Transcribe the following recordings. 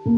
We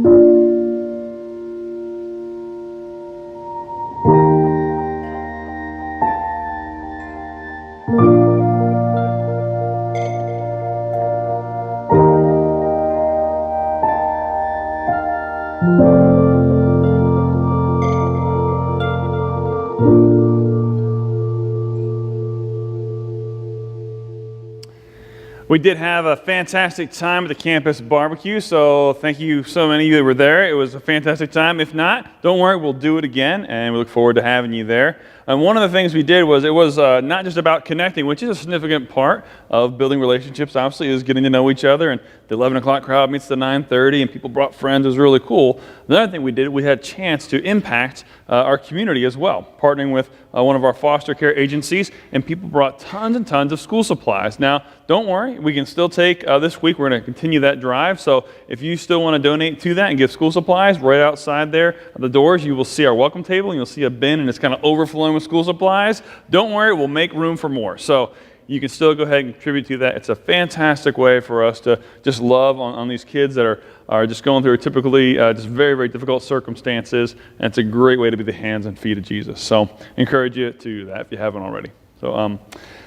did have a fantastic time at the campus barbecue, so thank you so many of you that were there. It was a fantastic time. If not, don't worry, we'll do it again, and we look forward to having you there. And one of the things we did was, it was not just about connecting, which is a significant part of building relationships, obviously, is getting to know each other, and the 11 o'clock crowd meets the 9:30, and people brought friends. It was really cool. The other thing we did, we had a chance to impact our community as well, partnering with one of our foster care agencies, and people brought tons and tons of school supplies. Now, don't worry, we can still take this week. We're going to continue that drive, so if you still want to donate to that and give school supplies, right outside there at the doors, you will see our welcome table, and you'll see a bin, and it's kind of overflowing with school supplies. Don't worry, we'll make room for more. So you can still go ahead and contribute to that. It's a fantastic way for us to just love on these kids that are just going through typically just very, very difficult circumstances, and it's a great way to be the hands and feet of Jesus. So I encourage you to do that if you haven't already. So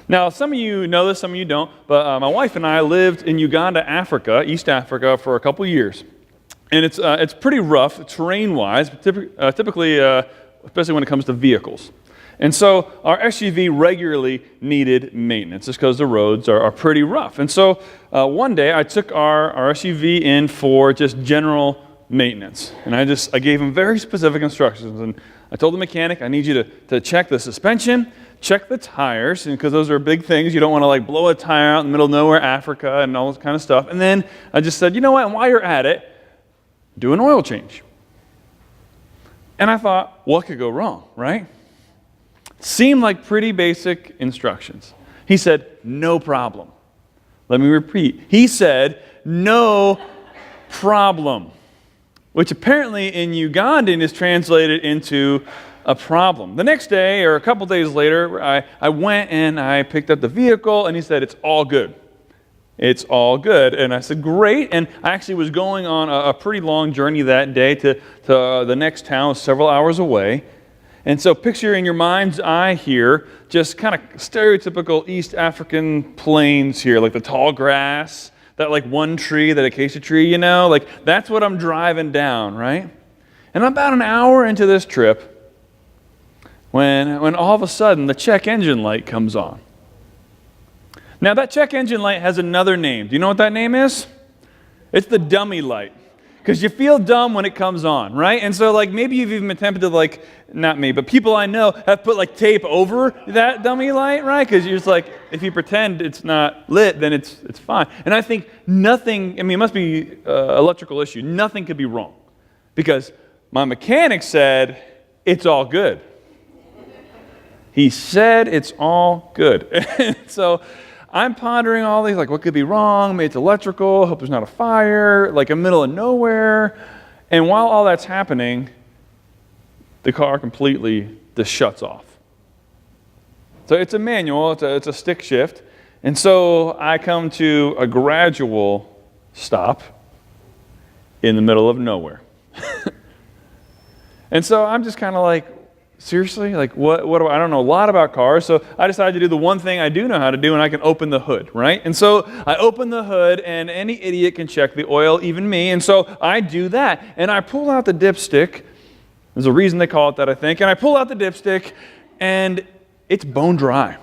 now, some of you know this, some of you don't, but my wife and I lived in Uganda, Africa, East Africa, for a couple years. And it's pretty rough terrain-wise, typically, especially when it comes to vehicles. And so our SUV regularly needed maintenance just because the roads are pretty rough. And so one day I took our SUV in for just general maintenance. And I gave him very specific instructions. And I told the mechanic, I need you to check the suspension, check the tires, because those are big things. You don't want to like blow a tire out in the middle of nowhere, Africa, and all this kind of stuff. And then I just said, you know what, and while you're at it, do an oil change. And I thought, what could go wrong, right? Seemed like pretty basic instructions. He said, no problem. Let me repeat. He said, no problem, which apparently in Ugandan is translated into a problem. The next day, or a couple days later, I went and I picked up the vehicle, and he said, it's all good. It's all good. And I said, great. And I actually was going on a pretty long journey that day to the next town, several hours away. And so picture in your mind's eye here, just kind of stereotypical East African plains here, like the tall grass, that like one tree, that acacia tree, you know, like that's what I'm driving down, right? And I'm about an hour into this trip when all of a sudden the check engine light comes on. Now that check engine light has another name. Do you know what that name is? It's the dummy light. Because you feel dumb when it comes on, right? And so like maybe you've even attempted to like, not me, but people I know have put like tape over that dummy light, right? Because you're just like, if you pretend it's not lit, then it's fine. And I think nothing, I mean, it must be an electrical issue. Nothing could be wrong. Because my mechanic said, it's all good. He said it's all good. So I'm pondering all these, like, what could be wrong? Maybe it's electrical. Hope there's not a fire. Like, in the middle of nowhere. And while all that's happening, the car completely just shuts off. So it's a manual. It's a stick shift. And so I come to a gradual stop in the middle of nowhere. And so I'm just kind of like, seriously? Like, what do I don't know a lot about cars, so I decided to do the one thing I do know how to do, and I can open the hood, right? And so I open the hood, and any idiot can check the oil, even me, and so I do that. And I pull out the dipstick. There's a reason they call it that, I think. And I pull out the dipstick, and it's bone dry.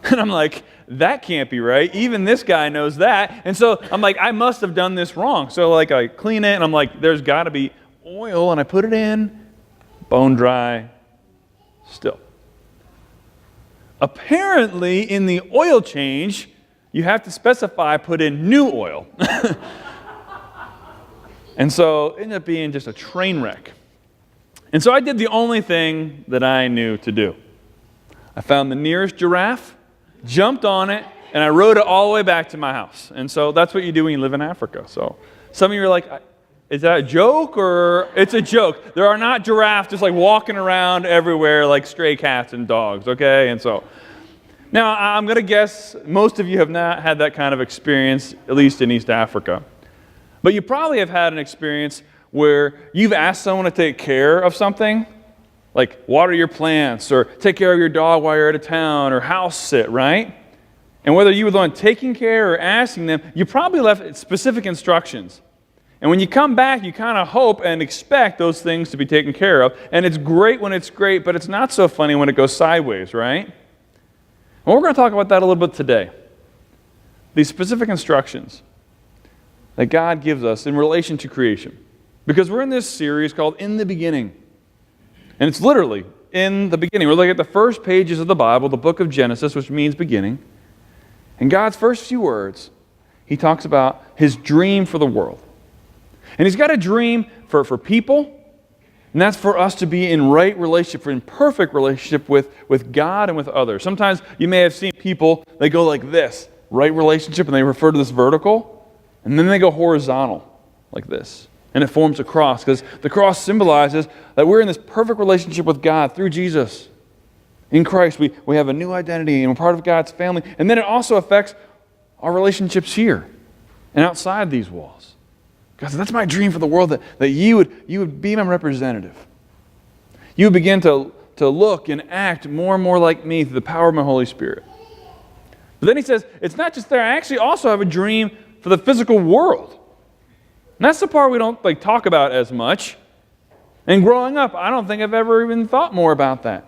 And I'm like, that can't be right. Even this guy knows that. And so I'm like, I must have done this wrong. So like I clean it, and I'm like, there's got to be oil, and I put it in. Bone dry still. Apparently, in the oil change, you have to specify put in new oil. And so it ended up being just a train wreck. And so I did the only thing that I knew to do. I found the nearest giraffe, jumped on it, and I rode it all the way back to my house. And so that's what you do when you live in Africa. So some of you are like, is that a joke, or it's a joke? There are not giraffes just like walking around everywhere like stray cats and dogs, okay? And so, now I'm going to guess most of you have not had that kind of experience, at least in East Africa. But you probably have had an experience where you've asked someone to take care of something, like water your plants, or take care of your dog while you're out of town, or house sit, right? And whether you were the one taking care or asking them, you probably left specific instructions. And when you come back, you kind of hope and expect those things to be taken care of. And it's great when it's great, but it's not so funny when it goes sideways, right? Well, we're going to talk about that a little bit today. These specific instructions that God gives us in relation to creation. Because we're in this series called In the Beginning. And it's literally in the beginning. We're looking at the first pages of the Bible, the book of Genesis, which means beginning. And God's first few words, he talks about his dream for the world. And he's got a dream for people, and that's for us to be in right relationship, in perfect relationship with God and with others. Sometimes you may have seen people, they go like this, right relationship, and they refer to this vertical, and then they go horizontal, like this. And it forms a cross, because the cross symbolizes that we're in this perfect relationship with God through Jesus. In Christ, we have a new identity, and we're part of God's family. And then it also affects our relationships here and outside these walls. God said, that's my dream for the world, that you would be my representative. You would begin to look and act more and more like me through the power of my Holy Spirit. But then he says, it's not just there. I actually also have a dream for the physical world. And that's the part we don't talk about as much. And growing up, I don't think I've ever even thought more about that.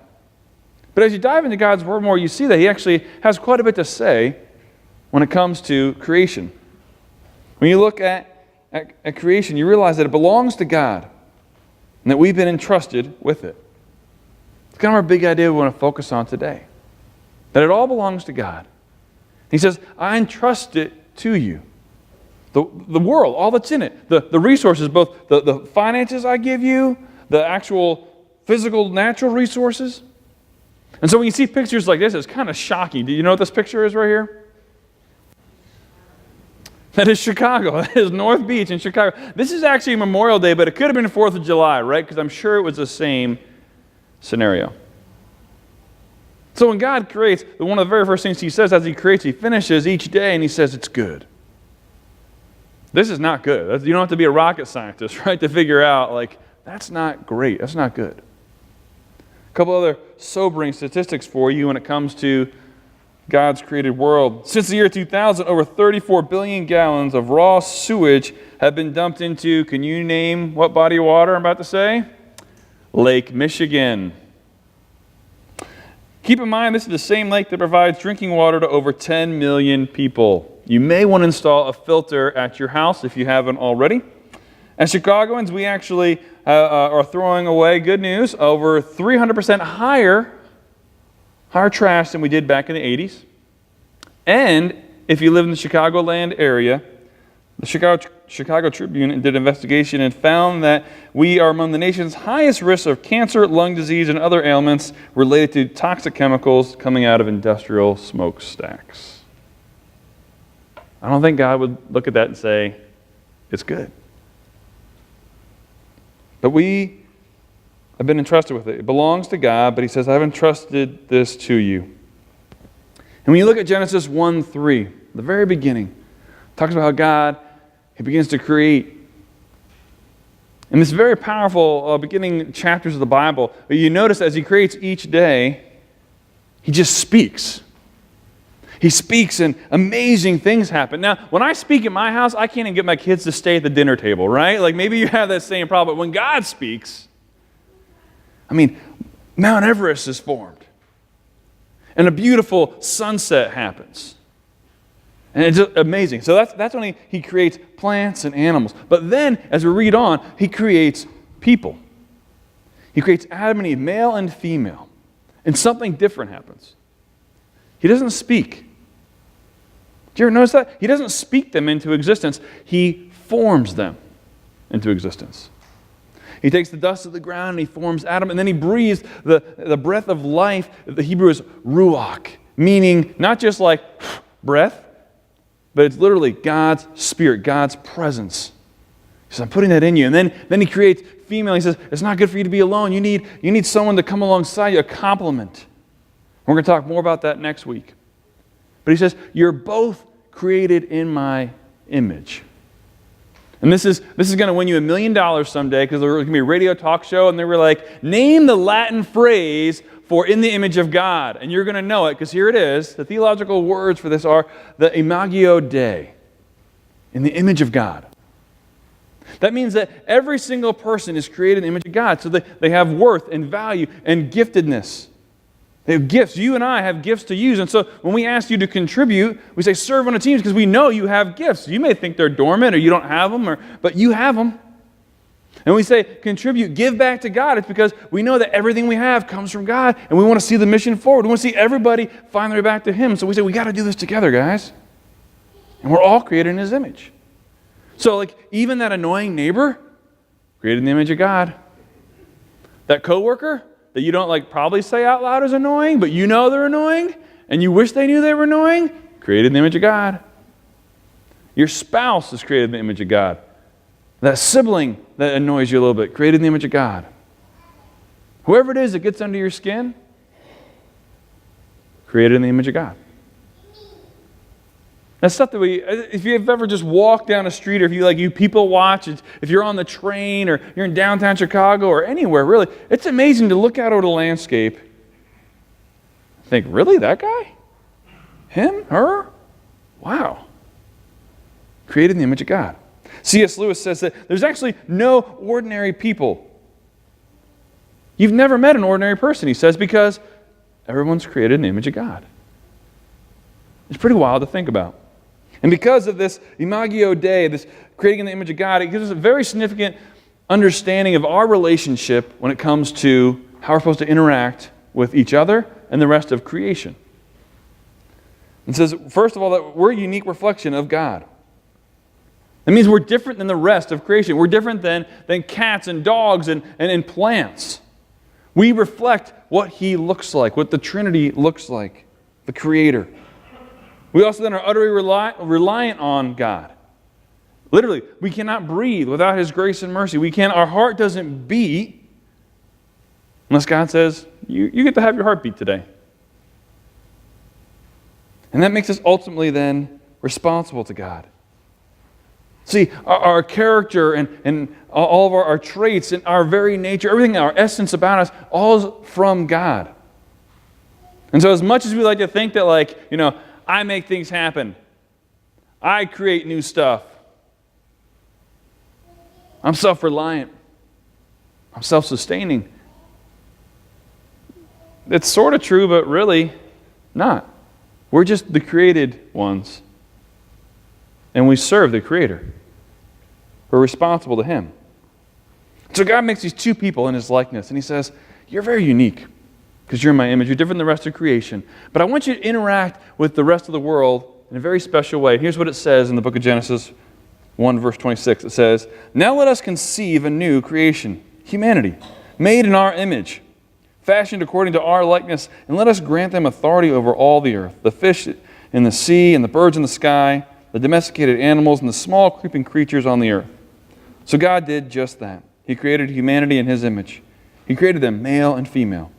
But as you dive into God's Word more, you see that he actually has quite a bit to say when it comes to creation. When you look at creation, you realize that it belongs to God and that we've been entrusted with it. It's kind of our big idea we want to focus on today. That it all belongs to God. He says, I entrust it to you. The world, all that's in it, the resources, both the finances I give you, the actual physical, natural resources. And so when you see pictures like this, it's kind of shocking. Do you know what this picture is right here? That is Chicago. That is North Beach in Chicago. This is actually Memorial Day, but it could have been the 4th of July, right? Because I'm sure it was the same scenario. So when God creates, one of the very first things he says as he creates, he finishes each day and he says it's good. This is not good. You don't have to be a rocket scientist, right, to figure out, that's not great. That's not good. A couple other sobering statistics for you when it comes to God's created world. Since the year 2000, over 34 billion gallons of raw sewage have been dumped into, can you name what body of water I'm about to say? Lake Michigan. Keep in mind, this is the same lake that provides drinking water to over 10 million people. You may want to install a filter at your house if you haven't already. As Chicagoans, we actually are throwing away, good news, over 300% higher trash than we did back in the 80s. And if you live in the Chicagoland area, the Chicago Tribune did an investigation and found that we are among the nation's highest risks of cancer, lung disease, and other ailments related to toxic chemicals coming out of industrial smokestacks. I don't think God would look at that and say, it's good. But we have been entrusted with it. It belongs to God, but he says, I've entrusted this to you. And when you look at Genesis 1:3, the very beginning, it talks about how God, he begins to create. In this very powerful beginning chapters of the Bible, you notice as he creates each day, he just speaks. He speaks and amazing things happen. Now, when I speak at my house, I can't even get my kids to stay at the dinner table, right? Maybe you have that same problem. But when God speaks, Mount Everest is formed. And a beautiful sunset happens. And it's just amazing. So that's when he creates plants and animals. But then, as we read on, he creates people. He creates Adam and Eve, male and female. And something different happens. He doesn't speak. Do you ever notice that? He doesn't speak them into existence. He forms them into existence. He takes the dust of the ground and he forms Adam, and then he breathes the breath of life. The Hebrew is ruach, meaning not just like breath, but it's literally God's spirit, God's presence. He says, I'm putting that in you. And then he creates female. He says, it's not good for you to be alone. You need someone to come alongside you, a complement. We're going to talk more about that next week. But he says, you're both created in my image. And this is going to win you $1 million someday, because there's going to be a radio talk show, and they were like, name the Latin phrase for in the image of God. And you're going to know it, because here it is. The theological words for this are the Imago Dei, in the image of God. That means that every single person is created in the image of God, so they have worth and value and giftedness. They have gifts. You and I have gifts to use. And so when we ask you to contribute, we say serve on a team, because we know you have gifts. You may think they're dormant or you don't have them, but you have them. And we say contribute, give back to God. It's because we know that everything we have comes from God, and we want to see the mission forward. We want to see everybody find their way back to Him. So we say we got to do this together, guys. And we're all created in His image. So like even that annoying neighbor, created in the image of God. That coworker that you don't like probably say out loud is annoying, but you know they're annoying, and you wish they knew they were annoying, created in the image of God. Your spouse is created in the image of God. That sibling that annoys you a little bit, created in the image of God. Whoever it is that gets under your skin, created in the image of God. That's stuff that if you've ever just walked down a street, or if you people watch, if you're on the train, or you're in downtown Chicago, or anywhere, really, it's amazing to look out over the landscape and think, really, that guy? Him? Her? Wow. Created in the image of God. C.S. Lewis says that there's actually no ordinary people. You've never met an ordinary person, he says, because everyone's created in the image of God. It's pretty wild to think about. And because of this Imago Dei, this creating in the image of God, it gives us a very significant understanding of our relationship when it comes to how we're supposed to interact with each other and the rest of creation. It says, first of all, that we're a unique reflection of God. That means we're different than the rest of creation. We're different than cats and dogs and plants. We reflect what He looks like, what the Trinity looks like, the Creator. We also then are utterly reliant on God. Literally, we cannot breathe without His grace and mercy. Our heart doesn't beat unless God says, you get to have your heart beat today. And that makes us ultimately then responsible to God. See, our character and all of our traits and our very nature, everything, our essence about us, all is from God. And so as much as we like to think that I make things happen, I create new stuff, I'm self-reliant, I'm self-sustaining, it's sort of true, but really not. We're just the created ones, and we serve the Creator. We're responsible to Him. So God makes these two people in His likeness, and He says, you're very unique because you're in my image. You're different than the rest of creation. But I want you to interact with the rest of the world in a very special way. Here's what it says in the book of Genesis 1, verse 26. It says, now let us conceive a new creation, humanity, made in our image, fashioned according to our likeness, and let us grant them authority over all the earth, the fish in the sea and the birds in the sky, the domesticated animals and the small creeping creatures on the earth. So God did just that. He created humanity in His image. He created them male and female.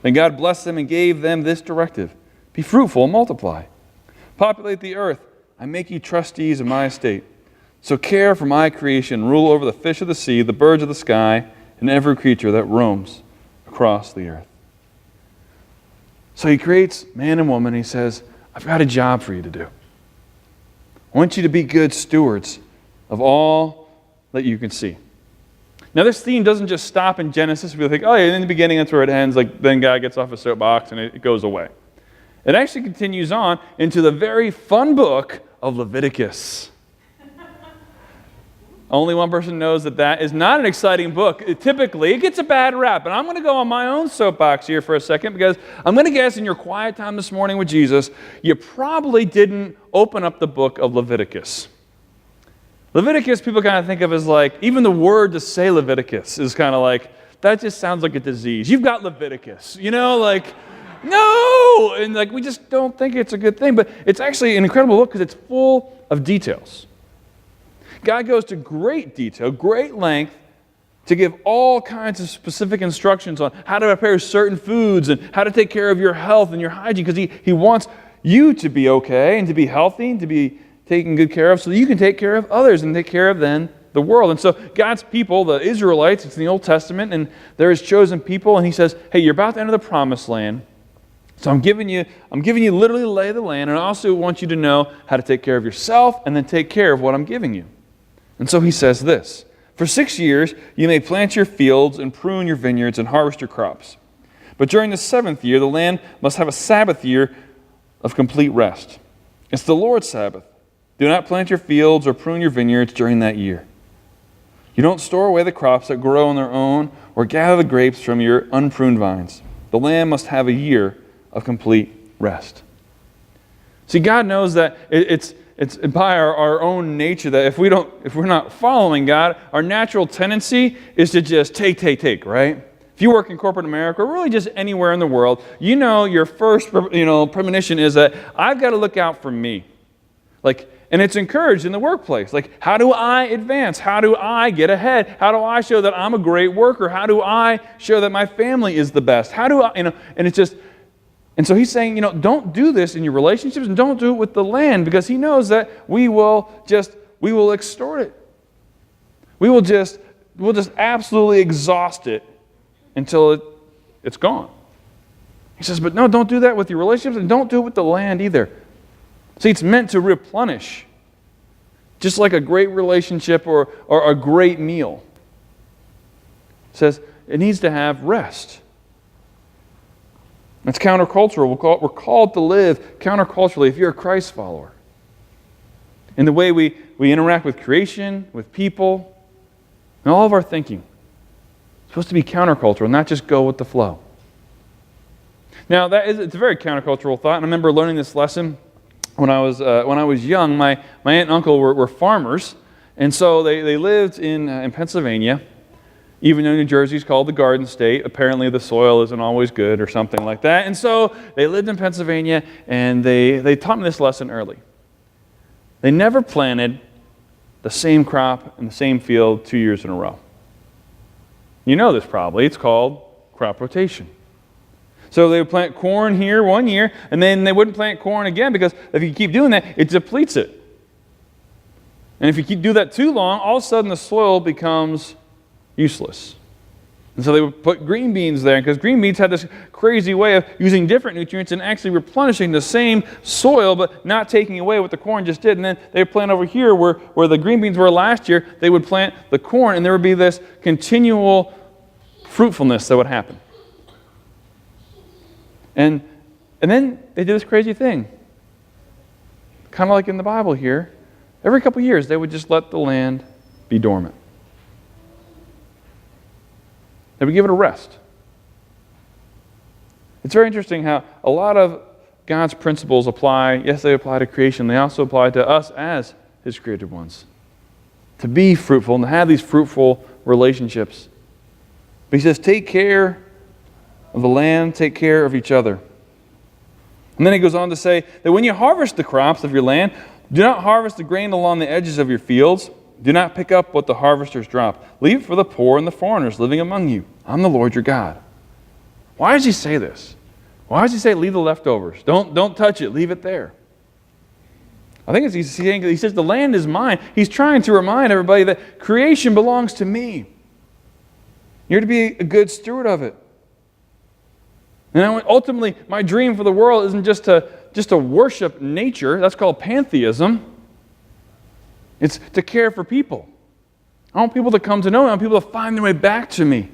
And God blessed them and gave them this directive: be fruitful and multiply. Populate the earth. I make you trustees of my estate. So care for my creation, rule over the fish of the sea, the birds of the sky, and every creature that roams across the earth. So He creates man and woman, and He says, I've got a job for you to do. I want you to be good stewards of all that you can see. Now, this theme doesn't just stop in Genesis. We think, oh, yeah, in the beginning, that's where it ends. Then God gets off a soapbox and it goes away. It actually continues on into the very fun book of Leviticus. Only one person knows that is not an exciting book. Typically, it gets a bad rap. And I'm going to go on my own soapbox here for a second, because I'm going to guess in your quiet time this morning with Jesus, you probably didn't open up the book of Leviticus. Leviticus, people kind of think of as even the word to say Leviticus is kind of that just sounds like a disease. You've got Leviticus, no! And we just don't think it's a good thing. But it's actually an incredible book because it's full of details. God goes to great detail, great length, to give all kinds of specific instructions on how to prepare certain foods and how to take care of your health and your hygiene, because He wants you to be okay and to be healthy and to be taken good care of so that you can take care of others and take care of then the the world. And so God's people, the Israelites, it's in the Old Testament, and they're His chosen people, and He says, hey, you're about to enter the promised land. So I'm giving you literally the lay of the land, and I also want you to know how to take care of yourself and then take care of what I'm giving you. And so He says this, for 6 years you may plant your fields and prune your vineyards and harvest your crops. But during the 7th year, the land must have a Sabbath year of complete rest. It's the Lord's Sabbath. Do not plant your fields or prune your vineyards during that year. You don't store away the crops that grow on their own or gather the grapes from your unpruned vines. The land must have a year of complete rest. See, God knows that it's by our own nature that if we're not following God, our natural tendency is to just take, right? If you work in corporate America, or really just anywhere in the world, you know your first premonition is that I've got to look out for me. And it's encouraged in the workplace. How do I advance? How do I get ahead? How do I show that I'm a great worker? How do I show that my family is the best? How do I, and it's just, and so He's saying, don't do this in your relationships and don't do it with the land, because He knows that we will extort it. We'll just absolutely exhaust it until it's gone. He says, but no, don't do that with your relationships, and don't do it with the land either. See, it's meant to replenish, just like a great relationship or a great meal. It says it needs to have rest. It's countercultural. We're called to live counterculturally if you're a Christ follower. In the way we interact with creation, with people, and all of our thinking. It's supposed to be countercultural, not just go with the flow. Now, it's a very countercultural thought, and I remember learning this lesson when I was young. My aunt and uncle were farmers, and so they lived in Pennsylvania. Even though New Jersey is called the Garden State, apparently the soil isn't always good or something like that. And so they lived in Pennsylvania, and they taught me this lesson early. They never planted the same crop in the same field 2 years in a row. You know this probably. It's called crop rotation. So they would plant corn here 1 year, and then they wouldn't plant corn again, because if you keep doing that, it depletes it. And if you do that too long, all of a sudden the soil becomes useless. And so they would put green beans there, because green beans had this crazy way of using different nutrients and actually replenishing the same soil, but not taking away what the corn just did. And then they would plant over here where the green beans were last year, they would plant the corn, and there would be this continual fruitfulness that would happen. And then they did this crazy thing. Kind of like in the Bible here. Every couple of years, they would just let the land be dormant. They would give it a rest. It's very interesting how a lot of God's principles apply. Yes, they apply to creation. They also apply to us as His created ones. To be fruitful and to have these fruitful relationships. But He says, take care of the land, take care of each other. And then He goes on to say that when you harvest the crops of your land, do not harvest the grain along the edges of your fields. Do not pick up what the harvesters drop. Leave it for the poor and the foreigners living among you. I'm the Lord your God. Why does He say this? Why does He say leave the leftovers? Don't touch it. Leave it there. I think He's saying, He says the land is mine. He's trying to remind everybody that creation belongs to me. You're to be a good steward of it. And ultimately, my dream for the world isn't just to worship nature. That's called pantheism. It's to care for people. I want people to come to know me. I want people to find their way back to me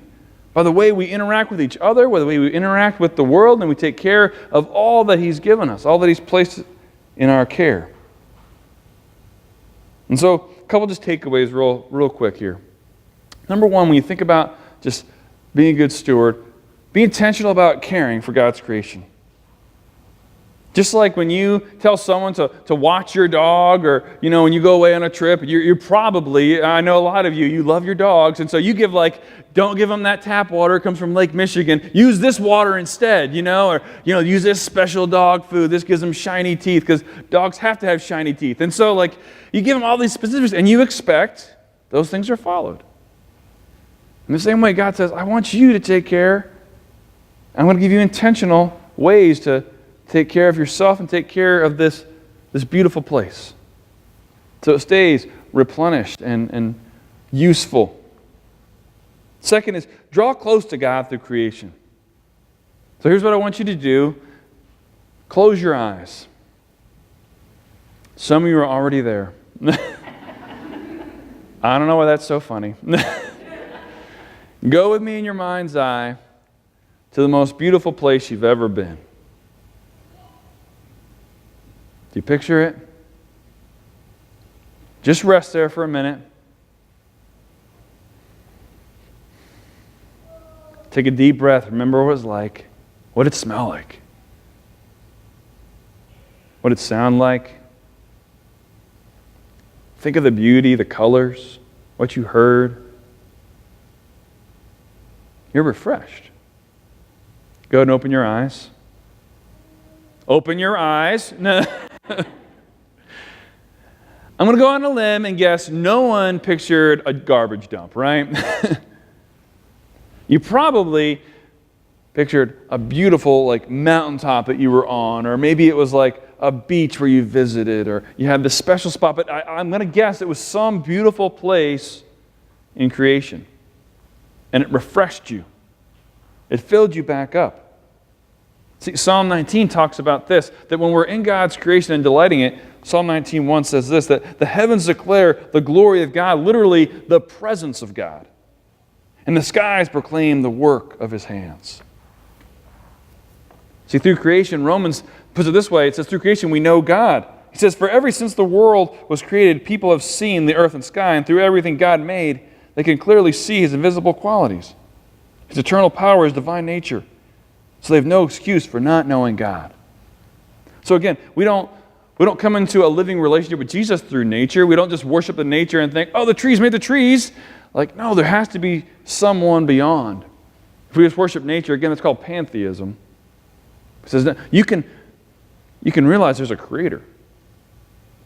by the way we interact with each other, by the way we interact with the world, and we take care of all that He's given us, all that He's placed in our care. And so, a couple just takeaways real quick here. Number one, when you think about just being a good steward, be intentional about caring for God's creation. Just like when you tell someone to watch your dog, or when you go away on a trip, you're probably, I know a lot of you love your dogs, and so you give don't give them that tap water, it comes from Lake Michigan, use this water instead, or use this special dog food, this gives them shiny teeth, because dogs have to have shiny teeth. And so you give them all these specifics, and you expect those things are followed. In the same way, God says, I want you to take care. I'm going to give you intentional ways to take care of yourself and take care of this beautiful place. So it stays replenished and useful. Second is draw close to God through creation. So here's what I want you to do. Close your eyes. Some of you are already there. I don't know why that's so funny. Go with me in your mind's eye to the most beautiful place you've ever been. Do you picture it? Just rest there for a minute. Take a deep breath. Remember what it was like. What did it smell like? What did it sound like? Think of the beauty, the colors, what you heard. You're refreshed. Go ahead and open your eyes. Open your eyes. No. I'm going to go on a limb and guess no one pictured a garbage dump, right? You probably pictured a beautiful mountaintop that you were on, or maybe it was like a beach where you visited, or you had this special spot, but I'm going to guess it was some beautiful place in creation. And it refreshed you. It filled you back up. See, Psalm 19 talks about this, that when we're in God's creation and delighting it, Psalm 19:1 says this, that the heavens declare the glory of God, literally the presence of God. And the skies proclaim the work of His hands. See, through creation, Romans puts it this way, it says, through creation we know God. He says, for ever since the world was created, people have seen the earth and sky, and through everything God made, they can clearly see His invisible qualities, His eternal power, His divine nature. So they have no excuse for not knowing God. So again, we don't come into a living relationship with Jesus through nature. We don't just worship the nature and think, oh, the trees made the trees. No, there has to be someone beyond. If we just worship nature, again, it's called pantheism. It says that you can realize there's a creator.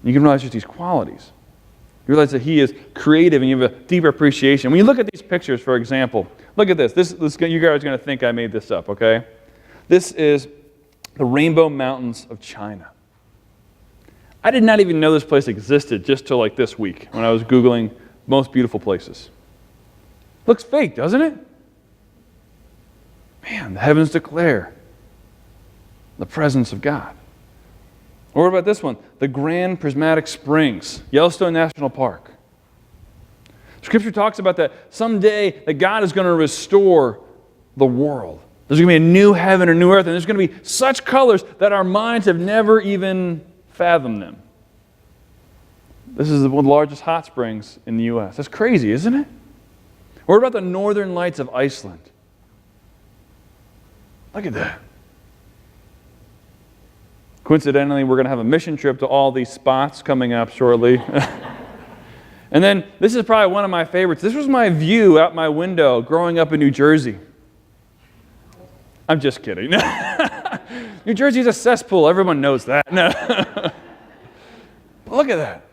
You can realize there's these qualities. You realize that He is creative and you have a deeper appreciation. When you look at these pictures, for example, look at this. You guys are going to think I made this up, okay? This is the Rainbow Mountains of China. I did not even know this place existed just till this week when I was Googling most beautiful places. Looks fake, doesn't it? Man, the heavens declare the presence of God. Or what about this one? The Grand Prismatic Springs, Yellowstone National Park. Scripture talks about that someday that God is going to restore the world. There's going to be a new heaven or new earth, and there's going to be such colors that our minds have never even fathomed them. This is one of the largest hot springs in the U.S. That's crazy, isn't it? What about the northern lights of Iceland? Look at that. Coincidentally, we're going to have a mission trip to all these spots coming up shortly. And then, this is probably one of my favorites. This was my view out my window growing up in New Jersey. I'm just kidding. New Jersey's a cesspool. Everyone knows that. No. But look at that.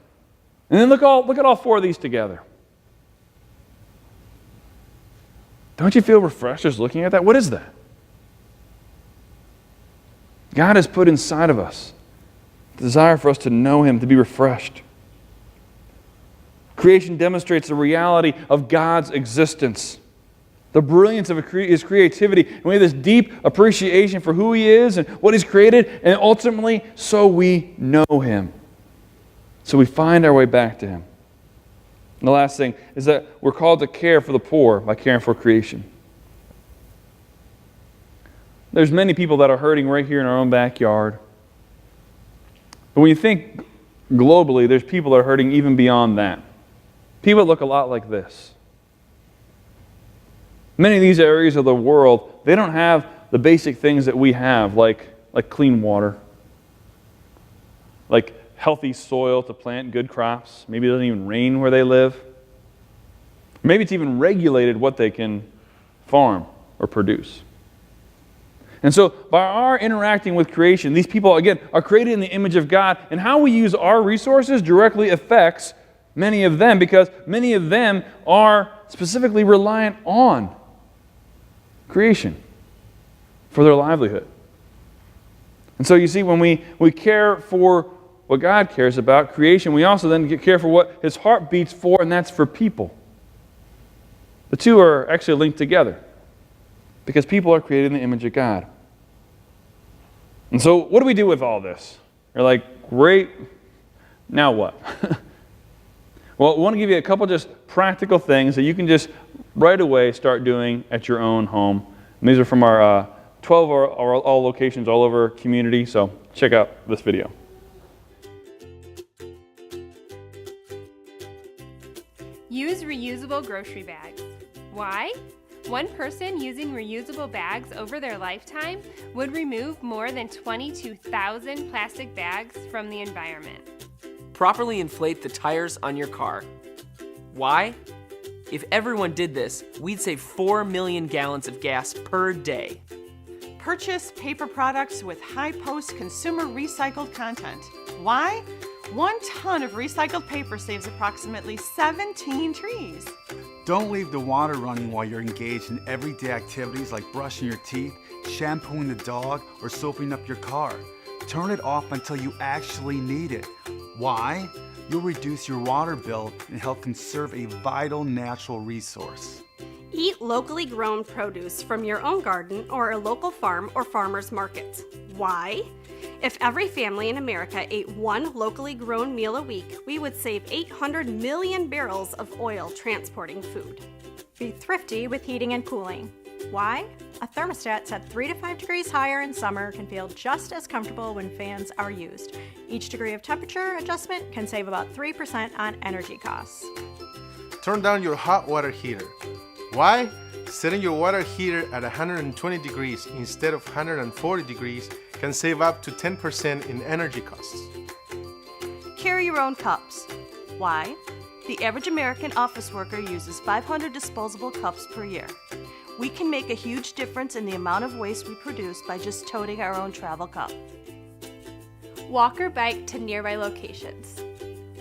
And then look at all four of these together. Don't you feel refreshed just looking at that? What is that? God has put inside of us the desire for us to know Him, to be refreshed. Creation demonstrates the reality of God's existence, the brilliance of His creativity, and we have this deep appreciation for who He is and what He's created, and ultimately, so we know Him. So we find our way back to Him. And the last thing is that we're called to care for the poor by caring for creation. There's many people that are hurting right here in our own backyard. But when you think globally, there's people that are hurting even beyond that. People that look a lot like this. Many of these areas of the world, they don't have the basic things that we have, like clean water, like healthy soil to plant good crops. Maybe it doesn't even rain where they live. Maybe it's even regulated what they can farm or produce. And so by our interacting with creation, these people, again, are created in the image of God, and how we use our resources directly affects many of them, because many of them are specifically reliant on creation for their livelihood. And so you see, when we care for what God cares about, creation, we also then care for what His heart beats for, and that's for people. The two are actually linked together because people are created in the image of God. And so what do we do with all this? You're like, great, now what? Well, we want to give you a couple just practical things that you can just right away start doing at your own home. And these are from our 12 all locations all over our community, so check out this video. Use reusable grocery bags. Why? One person using reusable bags over their lifetime would remove more than 22,000 plastic bags from the environment. Properly inflate the tires on your car. Why? If everyone did this, we'd save 4 million gallons of gas per day. Purchase paper products with high post-consumer recycled content. Why? 1 ton of recycled paper saves approximately 17 trees. Don't leave the water running while you're engaged in everyday activities like brushing your teeth, shampooing the dog, or soaping up your car. Turn it off until you actually need it. Why? You'll reduce your water bill and help conserve a vital natural resource. Eat locally grown produce from your own garden or a local farm or farmers market. Why? If every family in America ate 1 locally grown meal a week, we would save 800 million barrels of oil transporting food. Be thrifty with heating and cooling. Why? A thermostat set 3 to 5 degrees higher in summer can feel just as comfortable when fans are used. Each degree of temperature adjustment can save about 3% on energy costs. Turn down your hot water heater. Why? Setting your water heater at 120 degrees instead of 140 degrees can save up to 10% in energy costs. Carry your own cups. Why? The average American office worker uses 500 disposable cups per year. We can make a huge difference in the amount of waste we produce by just toting our own travel cup. Walk or bike to nearby locations.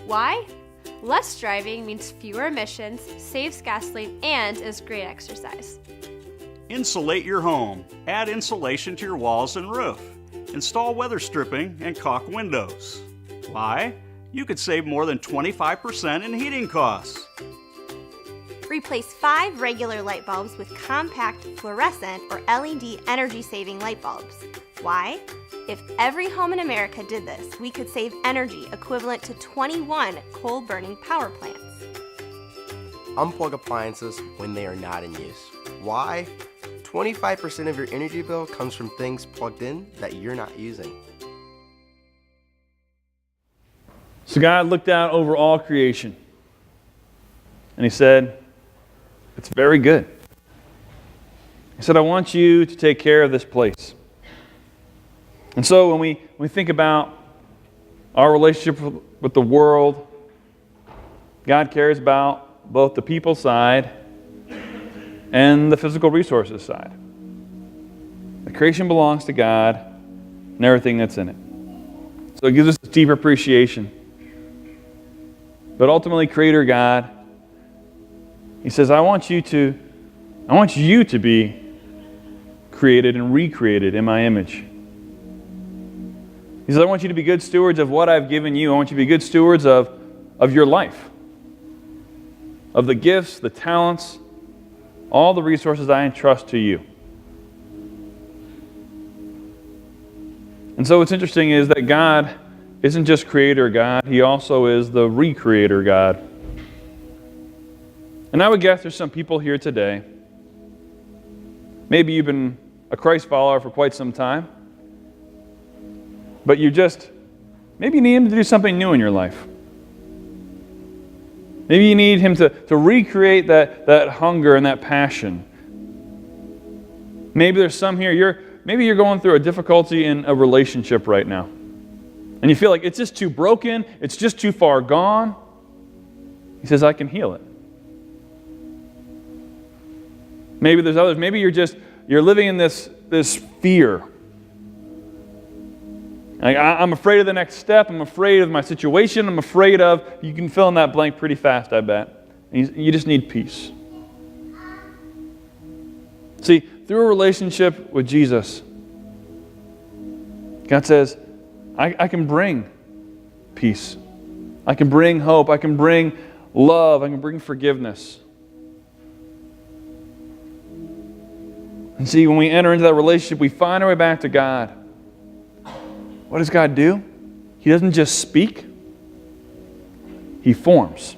Why? Less driving means fewer emissions, saves gasoline, and is great exercise. Insulate your home. Add insulation to your walls and roof. Install weather stripping and caulk windows. Why? You could save more than 25% in heating costs. Replace 5 regular light bulbs with compact fluorescent or LED energy-saving light bulbs. Why? If every home in America did this, we could save energy equivalent to 21 coal-burning power plants. Unplug appliances when they are not in use. Why? 25% of your energy bill comes from things plugged in that you're not using. So God looked out over all creation, and He said, "It's very good." He said, "I want you to take care of this place." And so when we think about our relationship with the world, God cares about both the people side and the physical resources side. The creation belongs to God and everything that's in it. So it gives us a deep appreciation. But ultimately, Creator God, He says, I want you to be created and recreated in my image. He says, I want you to be good stewards of what I've given you. I want you to be good stewards of your life, of the gifts, the talents, all the resources I entrust to you. And so what's interesting is that God isn't just Creator God, He also is the Recreator God. And I would guess there's some people here today, maybe you've been a Christ follower for quite some time, but maybe you need Him to do something new in your life. Maybe you need Him to recreate that hunger and that passion. Maybe there's some here, maybe you're going through a difficulty in a relationship right now. And you feel like it's just too broken, it's just too far gone. He says, I can heal it. Maybe there's others, maybe you're living in this fear. Like, I'm afraid of the next step, I'm afraid of my situation, I'm afraid of, you can fill in that blank pretty fast, I bet. And you just need peace. See, through a relationship with Jesus, God says, I can bring peace. I can bring hope. I can bring love. I can bring forgiveness. And see, when we enter into that relationship, we find our way back to God. What does God do? He doesn't just speak. He forms.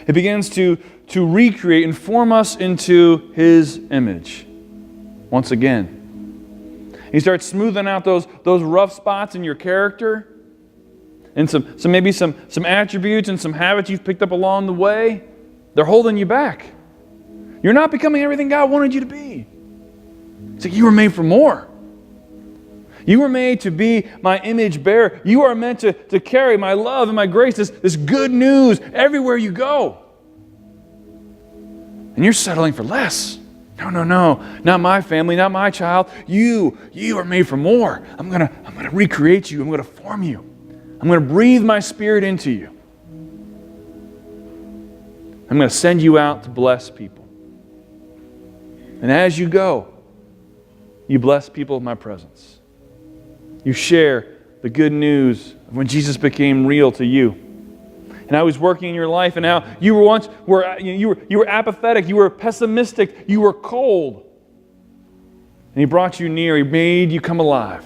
He begins to recreate and form us into His image once again. He starts smoothing out those rough spots in your character and maybe some attributes and some habits you've picked up along the way. They're holding you back. You're not becoming everything God wanted you to be. It's like you were made for more. You were made to be my image bearer. You are meant to carry my love and my grace, this good news everywhere you go. And you're settling for less. No. Not my family, not my child. You are made for more. I'm gonna recreate you. I'm gonna form you. I'm gonna breathe my Spirit into you. I'm gonna send you out to bless people. And as you go, you bless people with my presence. You share the good news of when Jesus became real to you. And how He's working in your life, and how you were apathetic, you were pessimistic, you were cold. And He brought you near, He made you come alive.